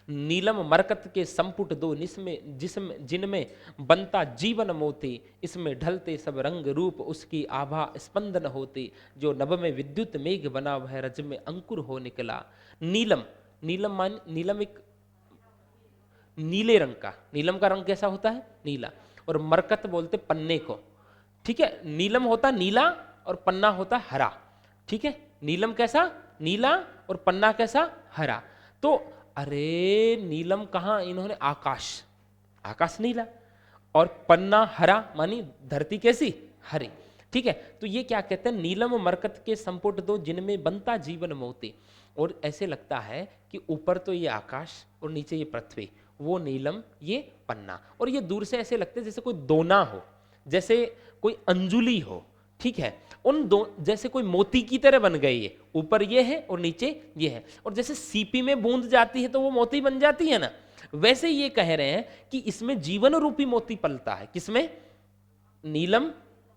S1: नीलम मरकत के संपुट दो निस्में जिसमें जिनमें बनता जीवन मोती, इसमें ढलते सब रंग रूप उसकी आभा स्पंदन होती, जो नभ में विद्युत मेघ बना वह रज में अंकुर हो निकला। नीलम, नीलम मान नीलम एक नीले रंग का, नीलम का रंग कैसा होता है? नीला। और मरकत बोलते पन्ने को, ठीक है, नीलम होता नीला और पन्ना होता हरा। ठीक है, नीलम कैसा? नीला और पन्ना कैसा? हरा। तो अरे नीलम कहां इन्होंने? आकाश, आकाश नीला और पन्ना हरा, मानी धरती कैसी? हरी। ठीक है, तो ये क्या कहते हैं? नीलम मरकत के संपुट दो जिनमें बनता जीवन मोती। और ऐसे लगता है कि ऊपर तो ये आकाश और नीचे ये पृथ्वी, वो नीलम ये पन्ना, और ये दूर से ऐसे लगते जैसे कोई दोना हो, जैसे कोई अंजुली हो। ठीक है, उन दो जैसे कोई मोती की तरह बन गए, ये ऊपर ये है और नीचे ये है, और जैसे सीपी में बूंद जाती है तो वो मोती बन जाती है ना, वैसे ये कह रहे हैं कि इसमें जीवन रूपी मोती पलता है। किसमें? नीलम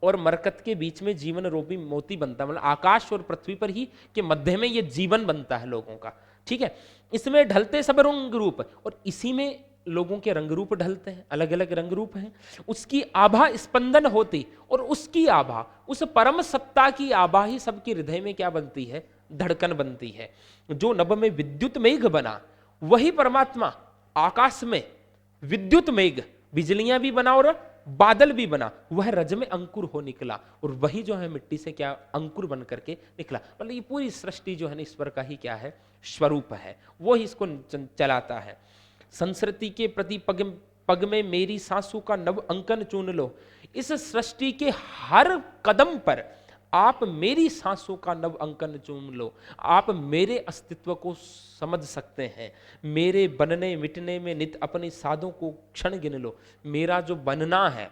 S1: और मरकत के बीच में जीवन रूपी मोती बनता है, मतलब आकाश और पृथ्वी पर ही के मध्य में ये जीवन बनता है लोगों का। ठीक है, इसमें ढलते सब रंग रूप, और इसी में लोगों के रंग रूप ढलते हैं, अलग अलग रंग रूप हैं। उसकी आभा स्पंदन होती, और उसकी आभा, उस परम सत्ता की आभा ही सबके हृदय में क्या बनती है? धड़कन बनती है। जो नभ में विद्युत मेघ बना, वही परमात्मा आकाश में विद्युत मेघ, बिजलियां भी बना और बादल भी बना, वह रज में अंकुर हो निकला, और वही जो है मिट्टी से क्या अंकुर बन करके निकला। मतलब ये पूरी सृष्टि जो है ना ईश्वर का ही क्या है? स्वरूप है, वो ही इसको चलाता है। संस्कृति के प्रति पग में मेरी सांसों का नव अंकन चुन लो। इस सृष्टि के हर कदम पर आप मेरी सांसों का नव अंकन चुन लो। आप मेरे अस्तित्व को समझ सकते हैं, मेरे बनने मिटने में नित अपने साधों को क्षण गिन लो। मेरा जो बनना है,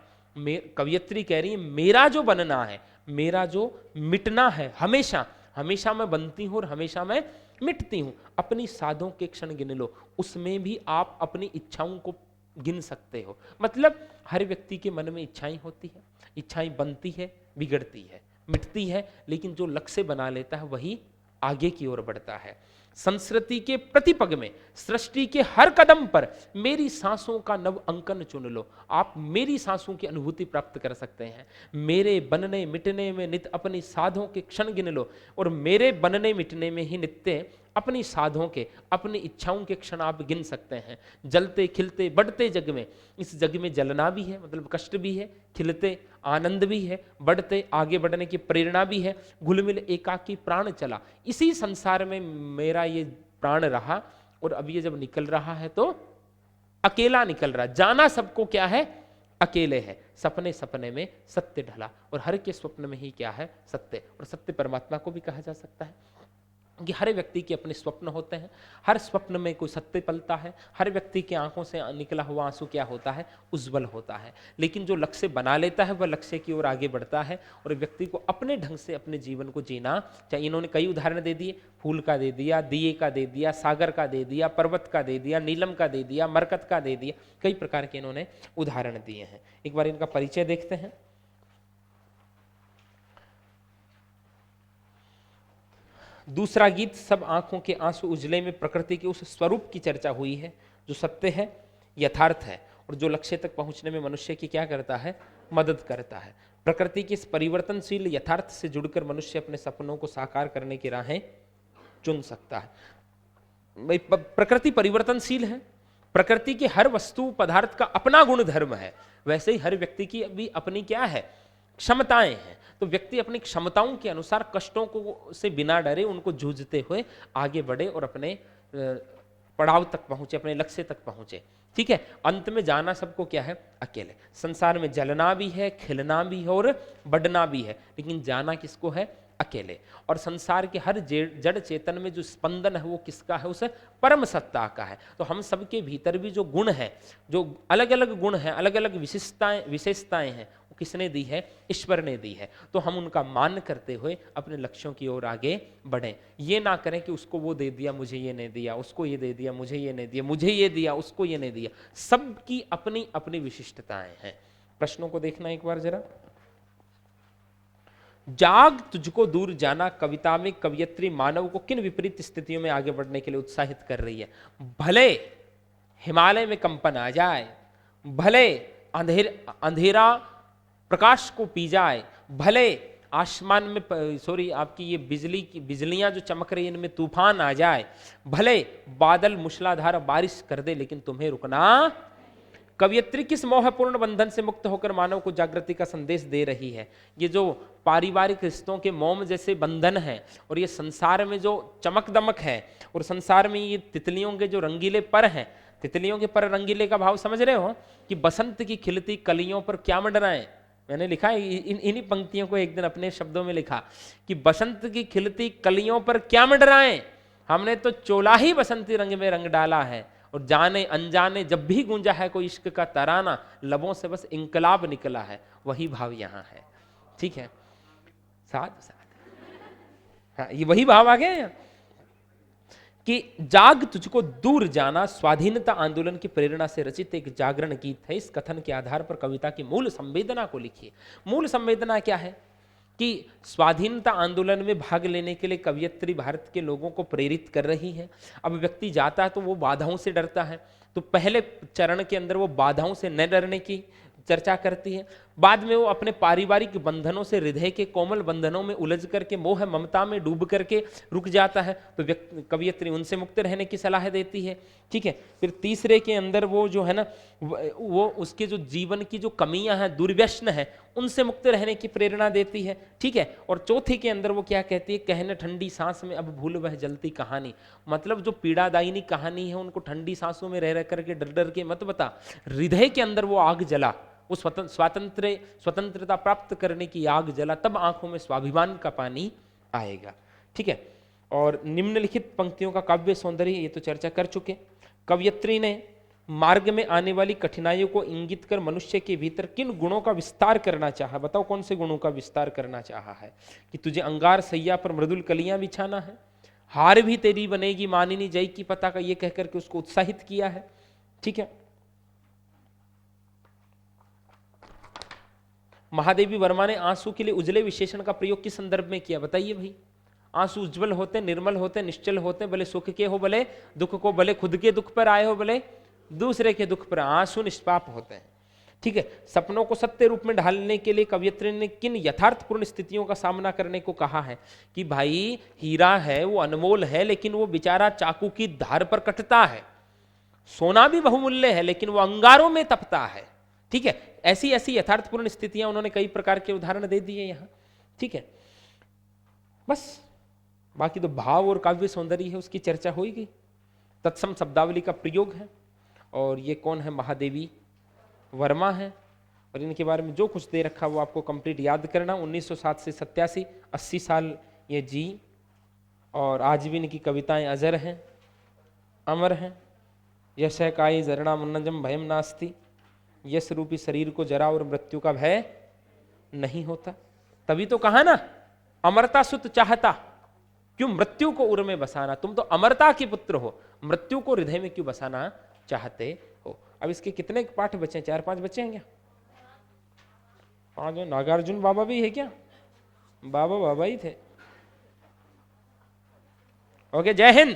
S1: कवियत्री कह रही है, मेरा जो बनना है, मेरा जो मिटना है, हमेशा हमेशा मैं बनती हूं और हमेशा मैं मिटती हूं। अपनी साधों के क्षण गिन लो, उसमें भी आप अपनी इच्छाओं को गिन सकते हो। मतलब हर व्यक्ति के मन में इच्छाएं होती है, इच्छाएं बनती है, बिगड़ती है, मिटती है, लेकिन जो लक्ष्य बना लेता है वही आगे की ओर बढ़ता है। संस्कृति के प्रतिपग में, सृष्टि के हर कदम पर मेरी सांसों का नव अंकन चुन लो। आप मेरी सांसों की अनुभूति प्राप्त कर सकते हैं। मेरे बनने मिटने में नित्य अपनी साधों के क्षण गिन लो, और मेरे बनने मिटने में ही नित्य अपनी साधों के, अपनी इच्छाओं के क्षण आप गिन सकते हैं। जलते खिलते बढ़ते जग में, इस जग में जलना भी है, मतलब कष्ट भी है, खिलते आनंद भी है, बढ़ते आगे बढ़ने की प्रेरणा भी है, घुलमिल एकाकी प्राण चला। इसी संसार में मेरा ये प्राण रहा, और अब ये जब निकल रहा है तो अकेला निकल रहा। जाना सबको क्या है? अकेले है। सपने सपने में सत्य ढला, और हर के स्वप्न में ही क्या है? सत्य। और सत्य परमात्मा को भी कहा जा सकता है, कि हर व्यक्ति के अपने स्वप्न होते हैं, हर स्वप्न में कोई सत्य पलता है। हर व्यक्ति की आंखों से निकला हुआ आंसू क्या होता है? उज्जवल होता है। लेकिन जो लक्ष्य बना लेता है वह लक्ष्य की ओर आगे बढ़ता है, और व्यक्ति को अपने ढंग से अपने जीवन को जीना चाहिए। इन्होंने कई उदाहरण दे दिए, फूल का दे दिया, दिए का दे दिया, सागर का दे दिया, पर्वत का दे दिया, नीलम का दे दिया, मरकत का दे दिया, कई प्रकार के इन्होंने उदाहरण दिए हैं। एक बार इनका परिचय देखते हैं। दूसरा गीत, सब आंखों के आंसू उजले में प्रकृति के उस स्वरूप की चर्चा हुई है जो सत्य है, यथार्थ है, और जो लक्ष्य तक पहुंचने में मनुष्य की क्या करता है? मदद करता है। प्रकृति के इस परिवर्तनशील यथार्थ से जुड़कर मनुष्य अपने सपनों को साकार करने की राहें चुन सकता है। प्रकृति परिवर्तनशील है, प्रकृति की हर वस्तु पदार्थ का अपना गुण धर्म है, वैसे ही हर व्यक्ति की भी अपनी क्या है, क्षमताएं हैं। तो व्यक्ति अपनी क्षमताओं के अनुसार कष्टों को से बिना डरे उनको जूझते हुए आगे बढ़े और अपने पड़ाव तक पहुंचे, अपने लक्ष्य तक पहुंचे। ठीक है, अंत में जाना सबको क्या है, अकेले। संसार में जलना भी है, खिलना भी है और बढ़ना भी है, लेकिन जाना किसको है, अकेले। और संसार के हर जड़ चेतन में जो स्पंदन है वो किसका है, उसे परम सत्ता का है। तो हम सबके भीतर भी जो गुण है, जो अलग अलग गुण हैं, अलग अलग विशेषताएं हैं, वो किसने दी है, ईश्वर ने दी है। तो हम उनका मान करते हुए अपने लक्ष्यों की ओर आगे बढ़ें। ये ना करें कि उसको वो दे दिया, मुझे ये नहीं दिया, उसको ये दे दिया, मुझे ये नहीं दिया, मुझे ये दिया, उसको ये नहीं दिया। सबकी अपनी अपनी विशिष्टताएं हैं। प्रश्नों को देखना एक बार जरा। जाग तुझको दूर जाना कविता में कवियत्री मानव को किन विपरीत स्थितियों में आगे बढ़ने के लिए उत्साहित कर रही है। भले हिमालय में कंपन आ जाए, भले अंधेरा प्रकाश को पी जाए, भले आसमान में आपकी ये बिजलियां जो चमक रही है इनमें तूफान आ जाए, भले बादल मूसलाधार बारिश कर दे, लेकिन तुम्हें रुकना। कवियत्री किस मोहपूर्ण बंधन से मुक्त होकर मानव को जागृति का संदेश दे रही है। ये जो पारिवारिक रिश्तों के मोम जैसे बंधन है, और ये संसार में जो चमक दमक है, और संसार में ये तितलियों के जो रंगीले पर हैं, तितलियों के पर रंगीले का भाव समझ रहे हो, कि बसंत की खिलती कलियों पर क्या मंडराएं। मैंने लिखा है इन्हीं पंक्तियों को एक दिन अपने शब्दों में लिखा कि बसंत की खिलती कलियों पर क्या मंडराएं, हमने तो चोला ही बसंती रंग में रंग डाला है। और जाने अनजाने जब भी गूंजा है कोई इश्क का तराना, लबों से बस इंकलाब निकला है, वही भाव यहां है। ठीक है, साथ साथ हाँ, ये वही भाव आ गया यहाँ कि जाग तुझको दूर जाना स्वाधीनता आंदोलन की प्रेरणा से रचित एक जागरण गीत है। इस कथन के आधार पर कविता की मूल संवेदना को लिखिए। मूल संवेदना क्या है कि स्वाधीनता आंदोलन में भाग लेने के लिए कवियत्री भारत के लोगों को प्रेरित कर रही है। अब व्यक्ति जाता है तो वो बाधाओं से डरता है, तो पहले चरण के अंदर वो बाधाओं से न डरने की चर्चा करती है। बाद में वो अपने पारिवारिक बंधनों से हृदय के कोमल बंधनों में उलझ करके मोह ममता में डूब करके रुक जाता है, तो कवियत्री उनसे मुक्त रहने की सलाह देती है। ठीक है, फिर तीसरे के अंदर वो जो है ना, वो उसके जो जीवन की जो कमियां हैं, दुर्व्यसन है, उनसे मुक्त रहने की प्रेरणा देती है। ठीक है, और चौथे के अंदर वो क्या कहती है, कहने ठंडी सांस में अब भूल वह जलती कहानी। मतलब जो पीड़ादायिनी कहानी है उनको ठंडी सांसों में रह करके डर डर के मत बता, हृदय के अंदर वो आग जला, वो स्वतंत्रता प्राप्त करने की आग जला, तब आंखों में स्वाभिमान का पानी आएगा। ठीक है, और निम्नलिखित पंक्तियों का काव्य सौंदर्य ये तो चर्चा कर चुके। कवियत्री ने मार्ग में आने वाली कठिनाइयों को इंगित कर मनुष्य के भीतर किन गुणों का विस्तार करना चाहा। बताओ कौन से गुणों का विस्तार करना चाहा है। कि तुझे अंगार सैया पर मृदुल कलियां बिछाना है, हार भी तेरी बनेगी मानिनी जय की पता का, ये कहकर के उसको उत्साहित किया है। ठीक है, महादेवी वर्मा ने आंसू के लिए उजले विशेषण का प्रयोग किस संदर्भ में किया, बताइए भाई। आंसू उज्जवल होते, निर्मल होते, निश्चल होते, भले सुख के हो भले दुख को, भले खुद के दुख पर आए हो भले दूसरे के दुख पर, आंसू निष्पाप होते हैं। ठीक है, सपनों को सत्य रूप में ढालने के लिए कवियत्री ने किन यथार्थपूर्ण स्थितियों का सामना करने को कहा है। कि भाई हीरा है वो अनमोल है, लेकिन वो बेचारा चाकू की धार पर कटता है। सोना भी बहुमूल्य है, लेकिन वो अंगारों में तपता है। ठीक है, ऐसी ऐसी यथार्थपूर्ण स्थितियां उन्होंने कई प्रकार के उदाहरण दे दिए यहां। ठीक है, बस बाकी तो भाव और काव्य सौंदर्य है उसकी चर्चा हो ही गई। तत्सम शब्दावली का प्रयोग है, और ये कौन है, महादेवी वर्मा है। और इनके बारे में जो कुछ दे रखा वो आपको कंप्लीट याद करना। 1907 से 87, 80 साल ये जी, और आज भी इनकी कविताएं अजर हैं, अमर हैं। यश काय जरणा मुन्नजम भयम नास्ति, यश रूपी शरीर को जरा और मृत्यु का भय नहीं होता। तभी तो कहा ना, अमरता सुत चाहता क्यों मृत्यु को उर में बसाना। तुम तो अमरता के पुत्र हो, मृत्यु को हृदय में क्यों बसाना चाहते हो। अब इसके कितने पाठ बचे, 4-5 बचे हैं क्या? 5। नागार्जुन बाबा भी है क्या? बाबा ही थे। ओके, जय हिंद।